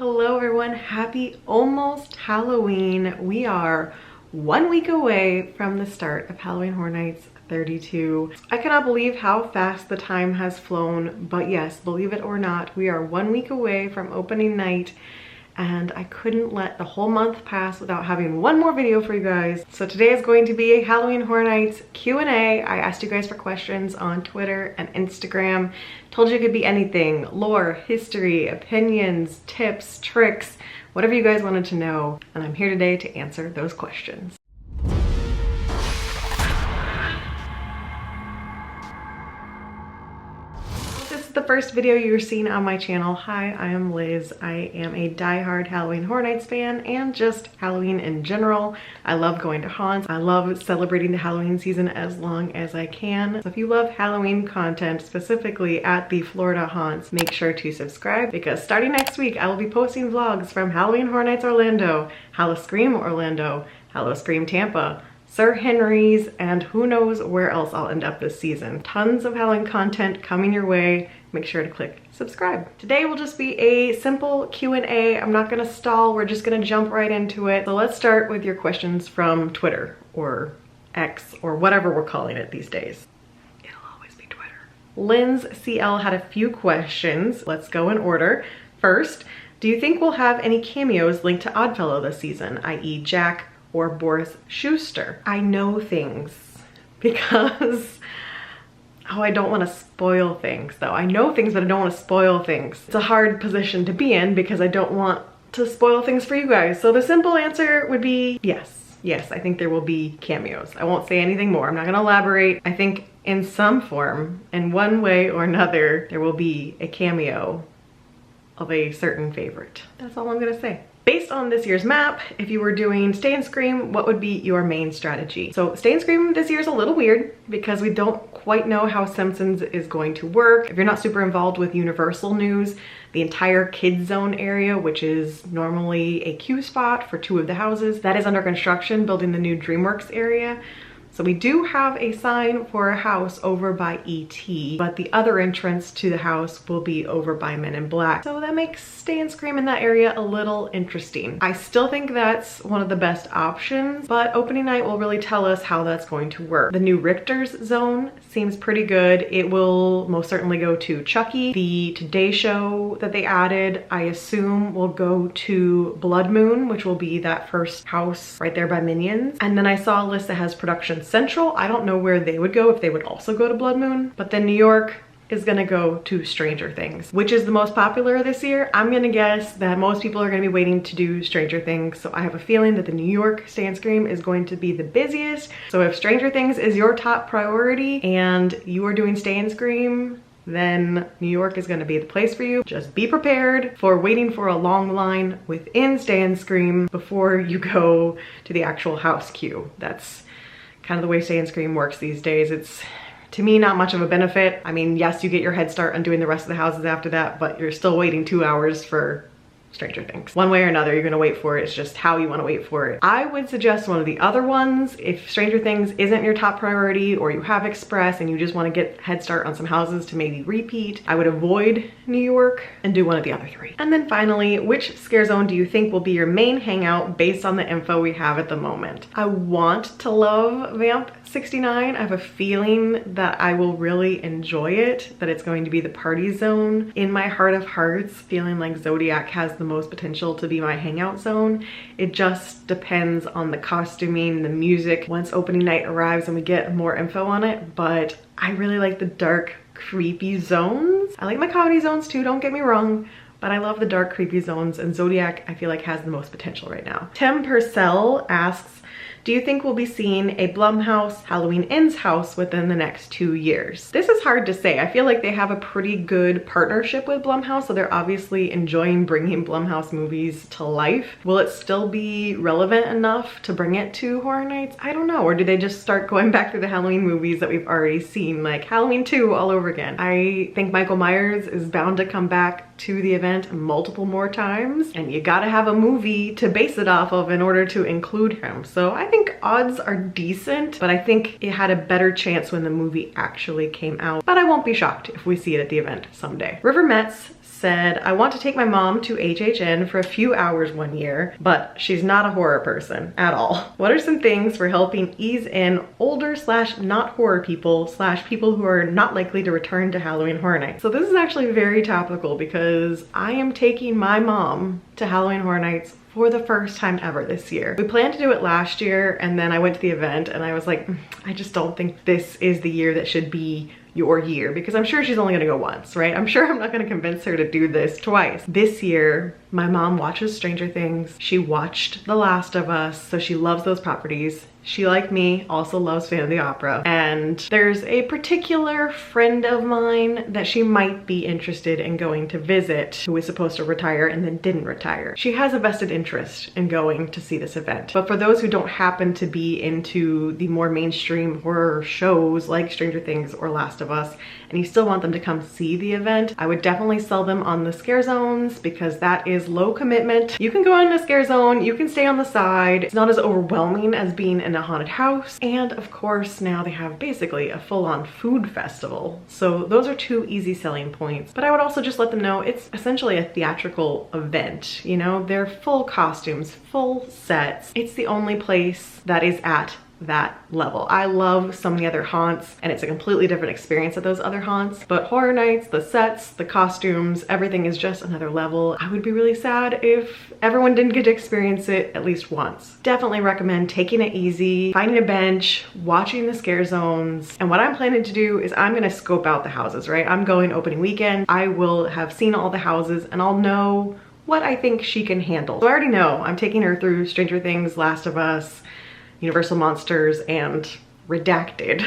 Hello everyone, happy almost Halloween. We are 1 week away from the start of Halloween Horror Nights 32. I cannot believe how fast the time has flown, but yes, believe it or not, we are 1 week away from opening night and I couldn't let the whole month pass without having one more video for you guys. So today is going to be a Halloween Horror Nights Q&A. I asked you guys for questions on Twitter and Instagram. Told you it could be anything: lore, history, opinions, tips, tricks, whatever you guys wanted to know. And I'm here today to answer those questions. The first video you're seeing on my channel. Hi, I am Liz. I am a diehard Halloween Horror Nights fan and just Halloween in general. I love going to haunts. I love celebrating the Halloween season as long as I can. So if you love Halloween content, specifically at the Florida haunts, make sure to subscribe because starting next week, I will be posting vlogs from Halloween Horror Nights Orlando, Hallowscream Orlando, Hallowscream Tampa, Sir Henry's, and who knows where else I'll end up this season. Tons of Halloween content coming your way. Make sure to click subscribe. Today will just be a simple Q&A. I'm not gonna stall, we're just gonna jump right into it. So let's start with your questions from Twitter or X or whatever we're calling it these days. It'll always be Twitter. Lynn's CL had a few questions. Let's go in order. First, do you think we'll have any cameos linked to Oddfellow this season, i.e. Jack or Boris Schuster? I know things because oh, I don't want to spoil things though. I know things, but I don't want to spoil things. It's a hard position to be in because I don't want to spoil things for you guys. So the simple answer would be yes. Yes, I think there will be cameos. I won't say anything more. I'm not gonna elaborate. I think in some form, in one way or another, there will be a cameo of a certain favorite. That's all I'm gonna say. Based on this year's map, if you were doing Stay and Scream, what would be your main strategy? So Stay and Scream this year is a little weird because we don't quite know how Simpsons is going to work. If you're not super involved with Universal news, the entire Kids Zone area, which is normally a queue spot for 2 of the houses, that is under construction, building the new DreamWorks area. So we do have a sign for a house over by ET, but the other entrance to the house will be over by Men in Black. So that makes Stay and Scream in that area a little interesting. I still think that's one of the best options, but opening night will really tell us how that's going to work. The new Richter's Zone seems pretty good. It will most certainly go to Chucky. The Today Show that they added, I assume will go to Blood Moon, which will be that first house right there by Minions. And then I saw a list that has Production Central. I don't know where they would go, if they would also go to Blood Moon, but then New York is gonna go to Stranger Things. Which is the most popular this year? I'm gonna guess that most people are gonna be waiting to do Stranger Things, so I have a feeling that the New York Stay and Scream is going to be the busiest. So if Stranger Things is your top priority and you are doing Stay and Scream, then New York is gonna be the place for you. Just be prepared for waiting for a long line within Stay and Scream before you go to the actual house queue. That's kind of the way Stay and Scream works these days. It's, to me, not much of a benefit. I mean, yes, you get your head start on doing the rest of the houses after that, but you're still waiting 2 hours for Stranger Things. One way or another, you're gonna wait for it. It's just how you wanna wait for it. I would suggest one of the other ones. If Stranger Things isn't your top priority or you have Express and you just wanna get head start on some houses to maybe repeat, I would avoid New York and do one of the other 3. And then finally, which scare zone do you think will be your main hangout based on the info we have at the moment? I want to love Vamp 69. I have a feeling that I will really enjoy it, that it's going to be the party zone. In my heart of hearts, feeling like Zodiac has the most potential to be my hangout zone. It just depends on the costuming, the music, once opening night arrives and we get more info on it, but I really like the dark, creepy zones. I like my comedy zones too, don't get me wrong, but I love the dark, creepy zones, and Zodiac I feel like has the most potential right now. Tim Purcell asks, do you think we'll be seeing a Blumhouse Halloween Ends house within the next 2 years? This is hard to say. I feel like they have a pretty good partnership with Blumhouse, so they're obviously enjoying bringing Blumhouse movies to life. Will it still be relevant enough to bring it to Horror Nights? I don't know. Or do they just start going back through the Halloween movies that we've already seen, like Halloween 2 all over again? I think Michael Myers is bound to come back to the event multiple more times, and you gotta have a movie to base it off of in order to include him. So I think odds are decent, but I think it had a better chance when the movie actually came out. But I won't be shocked if we see it at the event someday. River Metz said, I want to take my mom to HHN for a few hours one year, but she's not a horror person at all. What are some things for helping ease in older / not horror people / people who are not likely to return to Halloween Horror Nights? So this is actually very topical because I am taking my mom to Halloween Horror Nights for the first time ever this year. We planned to do it last year, and then I went to the event and I was like, I just don't think this is the year that should be your year, because I'm sure she's only gonna go once, right? I'm sure I'm not gonna convince her to do this twice. This year, my mom watches Stranger Things. She watched The Last of Us, so she loves those properties. She, like me, also loves Phantom of the Opera. And there's a particular friend of mine that she might be interested in going to visit, who is supposed to retire and then didn't retire. She has a vested interest in going to see this event. But for those who don't happen to be into the more mainstream horror shows like Stranger Things or Last of Us, and you still want them to come see the event, I would definitely sell them on the scare zones, because that is low commitment. You can go in a scare zone, you can stay on the side. It's not as overwhelming as being in a haunted house. And of course, now they have basically a full-on food festival. So those are two easy selling points. But I would also just let them know it's essentially a theatrical event. You know, they're full costumes, full sets. It's the only place that is at that level. I love so many other haunts, and it's a completely different experience at those other haunts, but Horror Nights, the sets, the costumes, everything is just another level. I would be really sad if everyone didn't get to experience it at least once. Definitely recommend taking it easy, finding a bench, watching the scare zones. And what I'm planning to do is I'm gonna scope out the houses, right? I'm going opening weekend. I will have seen all the houses and I'll know what I think she can handle. So I already know I'm taking her through Stranger Things, Last of Us, Universal Monsters, and Redacted,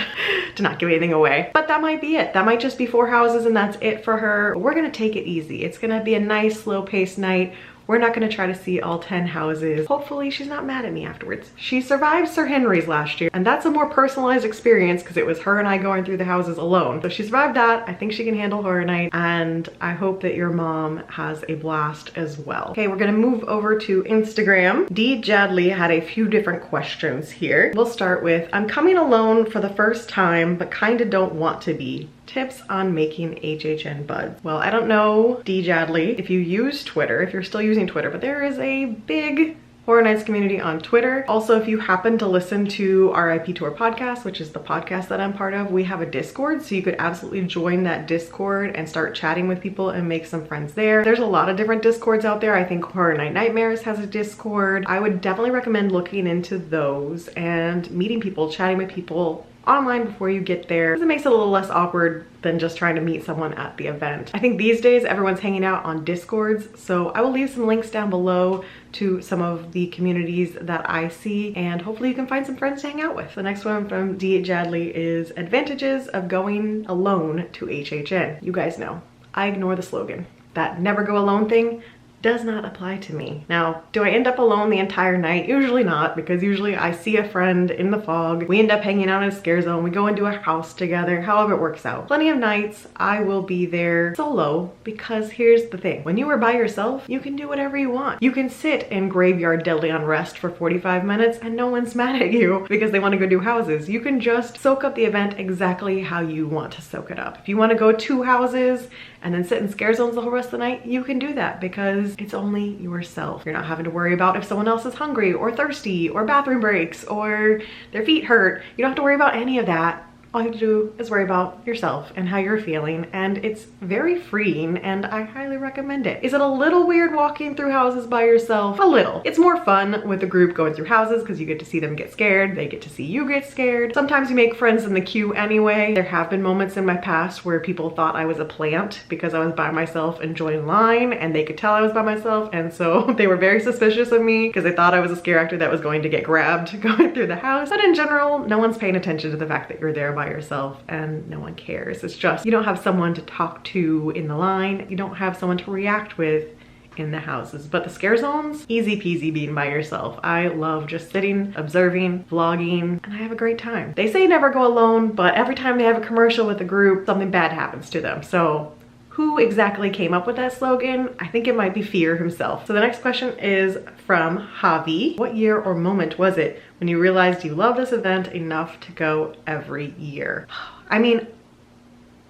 to not give anything away. But that might be it. That might just be 4 houses and that's it for her. We're gonna take it easy. It's gonna be a nice, slow-paced night. We're not gonna try to see all 10 houses. Hopefully she's not mad at me afterwards. She survived Sir Henry's last year, and that's a more personalized experience because it was her and I going through the houses alone. So she survived that. I think she can handle Horror Night, and I hope that your mom has a blast as well. Okay, we're gonna move over to Instagram. D. Jadley had a few different questions here. We'll start with, I'm coming alone for the first time, but kinda don't want to be. Tips on making HHN buds. Well, I don't know, D. Jadley, if you use Twitter, if you're still using Twitter, but there is a big Horror Nights community on Twitter. Also, if you happen to listen to RIP Tour podcast, which is the podcast that I'm part of, we have a Discord, so you could absolutely join that Discord and start chatting with people and make some friends there. There's a lot of different Discords out there. I think Horror Night Nightmares has a Discord. I would definitely recommend looking into those and meeting people, chatting with people online before you get there, because it makes it a little less awkward than just trying to meet someone at the event. I think these days everyone's hanging out on Discords, so I will leave some links down below to some of the communities that I see, and hopefully you can find some friends to hang out with. The next one from D. Jadley is advantages of going alone to HHN. You guys know, I ignore the slogan. That never go alone thing does not apply to me. Now, do I end up alone the entire night? Usually not, because usually I see a friend in the fog. We end up hanging out in a scare zone. We go into a house together, however it works out. Plenty of nights I will be there solo, because here's the thing. When you are by yourself, you can do whatever you want. You can sit in Graveyard Deadly Unrest for 45 minutes and no one's mad at you because they want to go do houses. You can just soak up the event exactly how you want to soak it up. If you want to go 2 houses and then sit in scare zones the whole rest of the night, you can do that because it's only yourself. You're not having to worry about if someone else is hungry or thirsty or bathroom breaks or their feet hurt. You don't have to worry about any of that. All you have to do is worry about yourself and how you're feeling, and it's very freeing, and I highly recommend it. Is it a little weird walking through houses by yourself? A little. It's more fun with a group going through houses because you get to see them get scared, they get to see you get scared. Sometimes you make friends in the queue anyway. There have been moments in my past where people thought I was a plant because I was by myself enjoying line, and they could tell I was by myself, and so they were very suspicious of me because they thought I was a scare actor that was going to get grabbed going through the house. But in general, no one's paying attention to the fact that you're there by yourself, and no one cares. It's just you don't have someone to talk to in the line, you don't have someone to react with in the houses. But the scare zones, easy peasy being by yourself. I love just sitting, observing, vlogging, and I have a great time. They say never go alone, but every time they have a commercial with a group, something bad happens to them. So who exactly came up with that slogan? I think it might be Fear himself. So the next question is from Javi. What year or moment was it when you realized you love this event enough to go every year? I mean,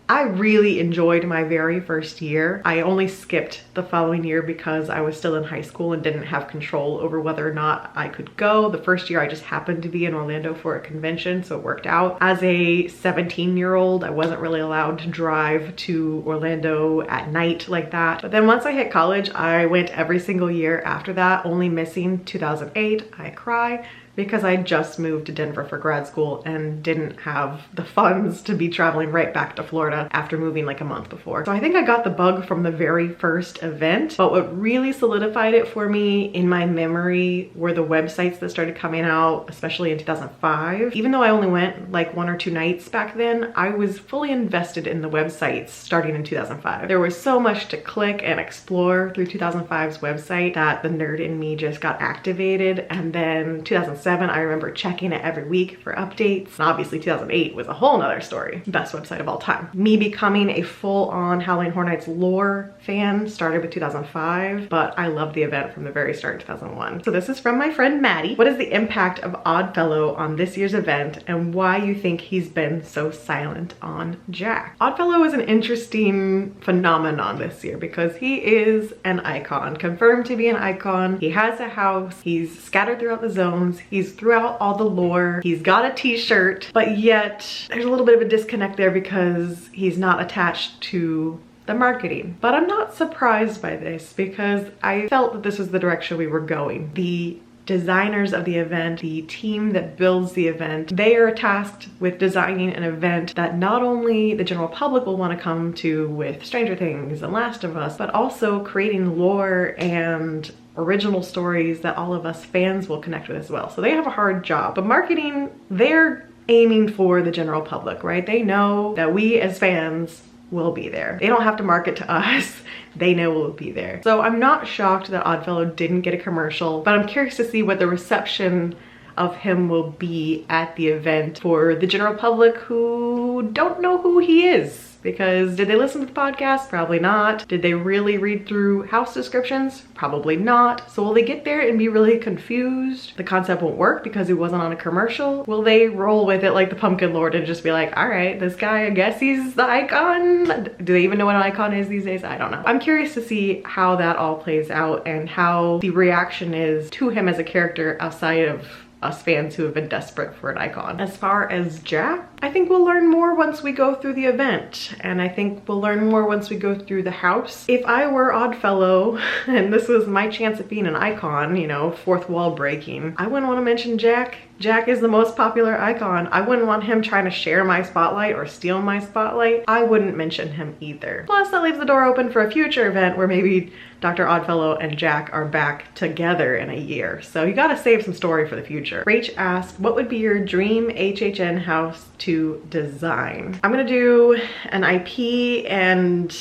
I really enjoyed my very first year. I only skipped the following year because I was still in high school and didn't have control over whether or not I could go. The first year I just happened to be in Orlando for a convention, so it worked out. As a 17-year-old, I wasn't really allowed to drive to Orlando at night like that. But then once I hit college, I went every single year after that, only missing 2008. I cry, because I just moved to Denver for grad school and didn't have the funds to be traveling right back to Florida after moving like a month before. So I think I got the bug from the very first event, but what really solidified it for me in my memory were the websites that started coming out, especially in 2005. Even though I only went like 1 or 2 nights back then, I was fully invested in the websites starting in 2005. There was so much to click and explore through 2005's website that the nerd in me just got activated. And then 2007, I remember checking it every week for updates. And obviously 2008 was a whole nother story. Best website of all time. Me becoming a full-on Halloween Horror Nights lore fan started with 2005, but I loved the event from the very start in 2001. So this is from my friend Maddie. What is the impact of Oddfellow on this year's event and why you think he's been so silent on Jack? Oddfellow is an interesting phenomenon this year because he is an icon, confirmed to be an icon. He has a house, he's scattered throughout the zones, he's throughout all the lore, he's got a t-shirt, but yet there's a little bit of a disconnect there because he's not attached to the marketing. But I'm not surprised by this because I felt that this was the direction we were going. The designers of the event, the team that builds the event, they are tasked with designing an event that not only the general public will want to come to with Stranger Things and Last of Us, but also creating lore and original stories that all of us fans will connect with as well. So they have a hard job. But marketing, they're aiming for the general public, right? They know that we as fans will be there. They don't have to market to us. They know we'll be there. So I'm not shocked that Oddfellow didn't get a commercial, but I'm curious to see what the reception of him will be at the event for the general public who don't know who he is. Because did they listen to the podcast? Probably not. Did they really read through house descriptions? Probably not. So will they get there and be really confused? The concept won't work because it wasn't on a commercial. Will they roll with it like the Pumpkin Lord and just be like, all right, this guy, I guess he's the icon. Do they even know what an icon is these days? I don't know. I'm curious to see how that all plays out and how the reaction is to him as a character outside of us fans who have been desperate for an icon. As far as Jack, I think we'll learn more once we go through the event, and I think we'll learn more once we go through the house. If I were Oddfellow and this was my chance of being an icon, you know, fourth wall breaking, I wouldn't want to mention Jack. Jack is the most popular icon. I wouldn't want him trying to share my spotlight or steal my spotlight. I wouldn't mention him either. Plus that leaves the door open for a future event where maybe Dr. Oddfellow and Jack are back together in a year. So you gotta save some story for the future. Rach asked, what would be your dream HHN house to design? I'm gonna do an IP and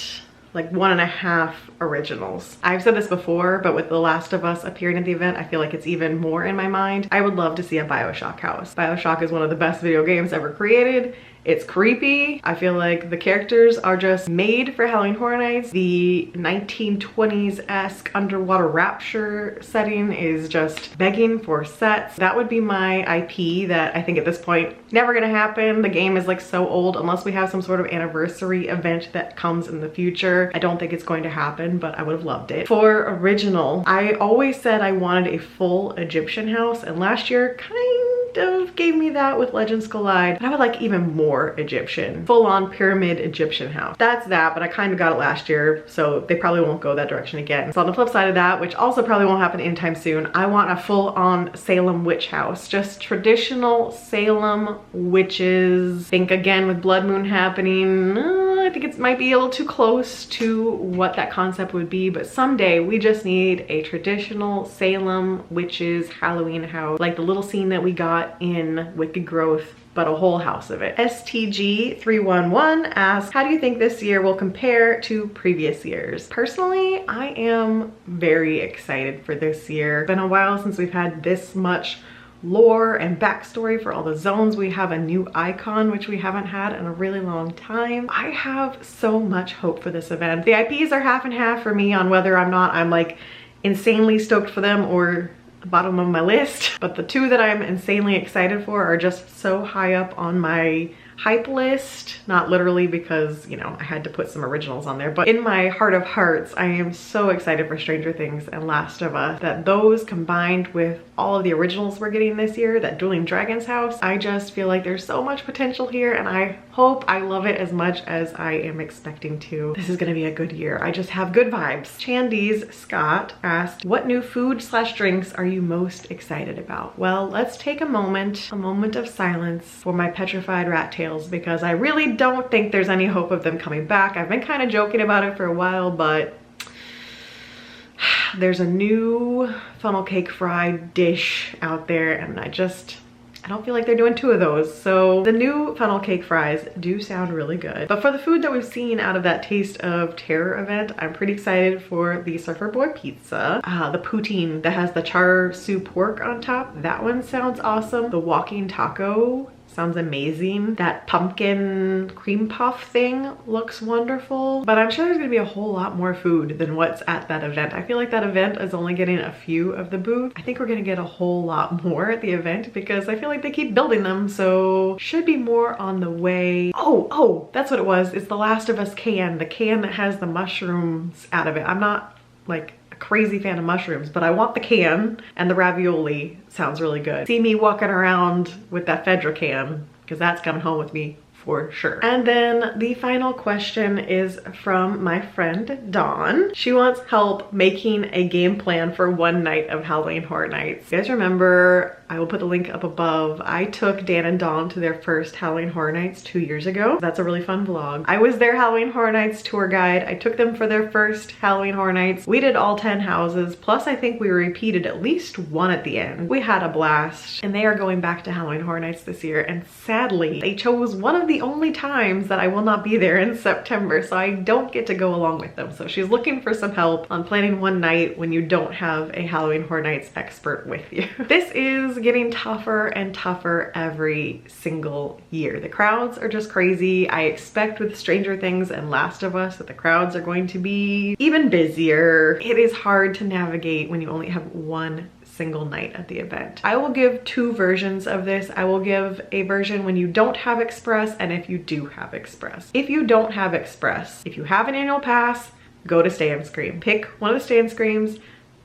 like 1.5 originals. I've said this before, but with The Last of Us appearing at the event, I feel like it's even more in my mind. I would love to see a BioShock house. BioShock is one of the best video games ever created. It's creepy. I feel like the characters are just made for Halloween Horror Nights. The 1920s-esque underwater rapture setting is just begging for sets. That would be my IP that I think at this point, never gonna happen. The game is like so old, unless we have some sort of anniversary event that comes in the future. I don't think it's going to happen, but I would have loved it. For original, I always said I wanted a full Egyptian house, and last year kind of gave me that with Legends Collide, but I would like even more Egyptian, full-on pyramid Egyptian house. That's that, but I kind of got it last year, so they probably won't go that direction again. So on the flip side of that, which also probably won't happen anytime soon, I want a full-on Salem witch house, just traditional Salem witches. Think again with Blood Moon happening, I think it might be a little too close to what that concept would be, but someday we just need a traditional Salem witches Halloween house, like the little scene that we got in Wicked Growth, but a whole house of it. STG311 asks, how do you think this year will compare to previous years? Personally, I am very excited for this year. It's been a while since we've had this much lore and backstory for all the zones. We have a new icon, which we haven't had in a really long time. I have so much hope for this event. The IPs are half and half for me on whether I'm like insanely stoked for them or the bottom of my list, but the two that I'm insanely excited for are just so high up on my hype list, not literally because, you know, I had to put some originals on there, but in my heart of hearts, I am so excited for Stranger Things and Last of Us, that those combined with all of the originals we're getting this year, that Dueling Dragons house, I just feel like there's so much potential here, and I hope I love it as much as I am expecting to. This is gonna be a good year. I just have good vibes. Chandy's Scott asked, what new food / drinks are you most excited about? Well, let's take a moment of silence for my petrified rat tails, because I really don't think there's any hope of them coming back. I've been kind of joking about it for a while, but there's a new funnel cake fried dish out there, and I don't feel like they're doing 2 of those. So the new funnel cake fries do sound really good. But for the food that we've seen out of that Taste of Terror event, I'm pretty excited for the Surfer Boy pizza. The poutine that has the char siu pork on top, that one sounds awesome. The walking taco sounds amazing. That pumpkin cream puff thing looks wonderful. But I'm sure there's gonna be a whole lot more food than what's at that event. I feel like that event is only getting a few of the booths. I think we're gonna get a whole lot more at the event because I feel like they keep building them, so should be more on the way. Oh, that's what it was. It's the Last of Us can, the can that has the mushrooms out of it. I'm not like crazy fan of mushrooms, but I want the can, and the ravioli sounds really good. See me walking around with that Fedra can, because that's coming home with me for sure. And then the final question is from my friend Dawn. She wants help making a game plan for one night of Halloween Horror Nights. You guys remember, I will put the link up above, I took Dan and Dawn to their first Halloween Horror Nights 2 years ago. That's a really fun vlog. I was their Halloween Horror Nights tour guide. I took them for their first Halloween Horror Nights. We did all 10 houses, plus I think we repeated at least one at the end. We had a blast, and they are going back to Halloween Horror Nights this year, and sadly, they chose one of the only times that I will not be there in September, so I don't get to go along with them. So she's looking for some help on planning one night when you don't have a Halloween Horror Nights expert with you. This is getting tougher and tougher every single year. The crowds are just crazy. I expect with Stranger Things and Last of Us that the crowds are going to be even busier. It is hard to navigate when you only have one single night at the event. I will give 2 versions of this. I will give a version when you don't have Express and if you do have Express. If you don't have Express, if you have an annual pass, go to Stay and Scream. Pick one of the Stay and Screams.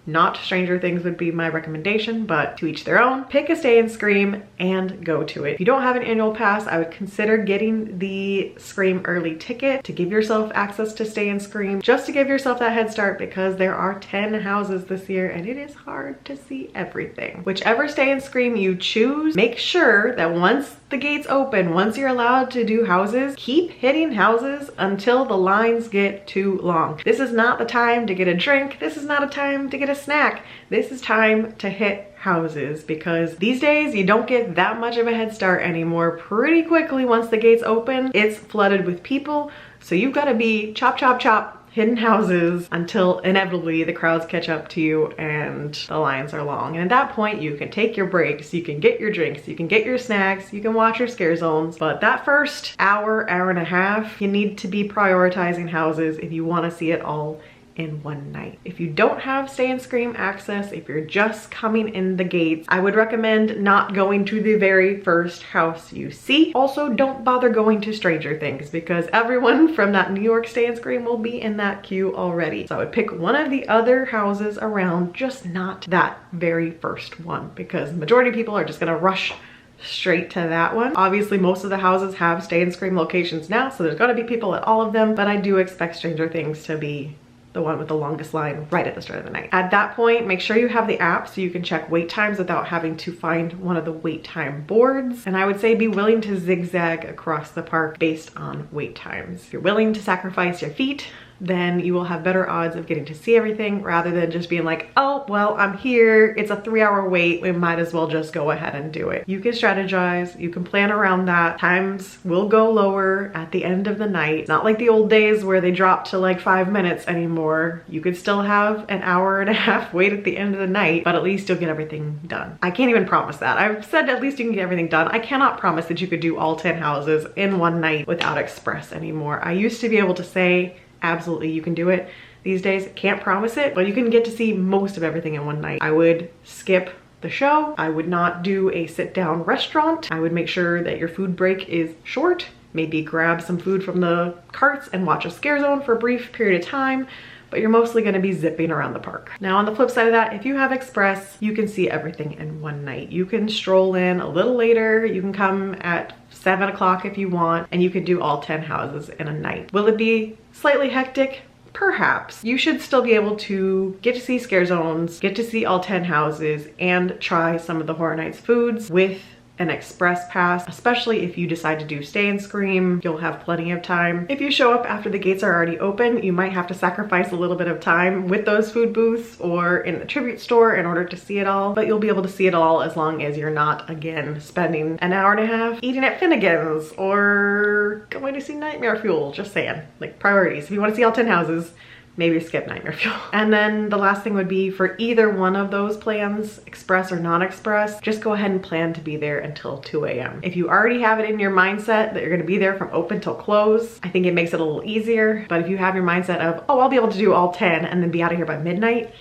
Not Stranger Things would be my recommendation, but to each their own. Pick a Stay and Scream and go to it. If you don't have an annual pass, I would consider getting the Scream early ticket to give yourself access to Stay and Scream, just to give yourself that head start, because there are 10 houses this year and it is hard to see everything. Whichever Stay and Scream you choose, make sure that once the gates open, once you're allowed to do houses, keep hitting houses until the lines get too long. This is not the time to get a drink. This is not a time to get a snack. This is time to hit houses, because these days you don't get that much of a head start anymore. Pretty quickly once the gates open, it's flooded with people, so you've got to be chop chop chop hidden houses until inevitably the crowds catch up to you and the lines are long. And at that point you can take your breaks, you can get your drinks, you can get your snacks, you can watch your scare zones. But that first hour and a half, you need to be prioritizing houses if you want to see it all in one night. If you don't have Stay and Scream access, if you're just coming in the gates, I would recommend not going to the very first house you see. Also, don't bother going to Stranger Things, because everyone from that New York Stay and Scream will be in that queue already. So I would pick one of the other houses around, just not that very first one, because the majority of people are just gonna rush straight to that one. Obviously, most of the houses have Stay and Scream locations now, so there's gonna be people at all of them, but I do expect Stranger Things to be the one with the longest line right at the start of the night. At that point, make sure you have the app so you can check wait times without having to find one of the wait time boards. And I would say be willing to zigzag across the park based on wait times. If you're willing to sacrifice your feet, then you will have better odds of getting to see everything, rather than just being like, oh, well, I'm here, it's a 3-hour wait, we might as well just go ahead and do it. You can strategize, you can plan around that. Times will go lower at the end of the night. It's not like the old days where they dropped to like 5 minutes anymore. You could still have an hour and a half wait at the end of the night, but at least you'll get everything done. I can't even promise that. I've said at least you can get everything done. I cannot promise that you could do all 10 houses in one night without Express anymore. I used to be able to say, absolutely, you can do it. These days, can't promise it, but you can get to see most of everything in one night. I would skip the show. I would not do a sit down restaurant. I would make sure that your food break is short. Maybe grab some food from the carts and watch a Scarezone for a brief period of time, but you're mostly gonna be zipping around the park. Now on the flip side of that, if you have Express, you can see everything in one night. You can stroll in a little later, you can come at 7 o'clock if you want, and you can do all 10 houses in a night. Will it be slightly hectic? Perhaps. You should still be able to get to see Scarezones, get to see all 10 houses, and try some of the Horror Nights foods with an express pass, especially if you decide to do Stay and Scream. You'll have plenty of time. If you show up after the gates are already open, you might have to sacrifice a little bit of time with those food booths or in the tribute store in order to see it all, but you'll be able to see it all as long as you're not, again, spending an hour and a half eating at Finnegan's or going to see Nightmare Fuel. Just saying, like, priorities. If you want to see all 10 houses, maybe skip Nightmare Fuel. And then the last thing would be for either one of those plans, express or non-express, just go ahead and plan to be there until 2 a.m. If you already have it in your mindset that you're gonna be there from open till close, I think it makes it a little easier. But if you have your mindset of, oh, I'll be able to do all 10 and then be out of here by midnight,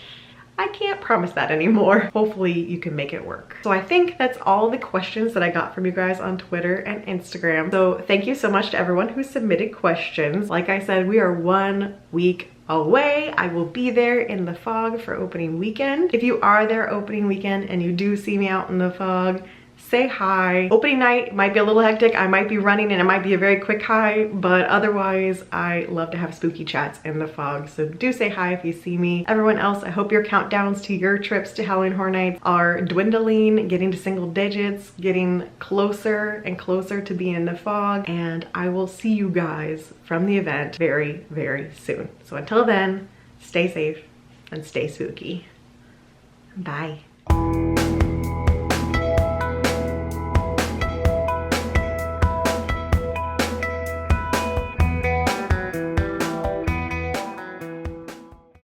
I can't promise that anymore. Hopefully you can make it work. So I think that's all the questions that I got from you guys on Twitter and Instagram. So thank you so much to everyone who submitted questions. Like I said, we are 1 week away. I will be there in the fog for opening weekend. If you are there opening weekend and you do see me out in the fog, say hi. Opening night might be a little hectic. I might be running and it might be a very quick hi, but otherwise I love to have spooky chats in the fog. So do say hi if you see me. Everyone else, I hope your countdowns to your trips to Halloween Horror Nights are dwindling, getting to single digits, getting closer and closer to being in the fog. And I will see you guys from the event very, very soon. So until then, stay safe and stay spooky. Bye.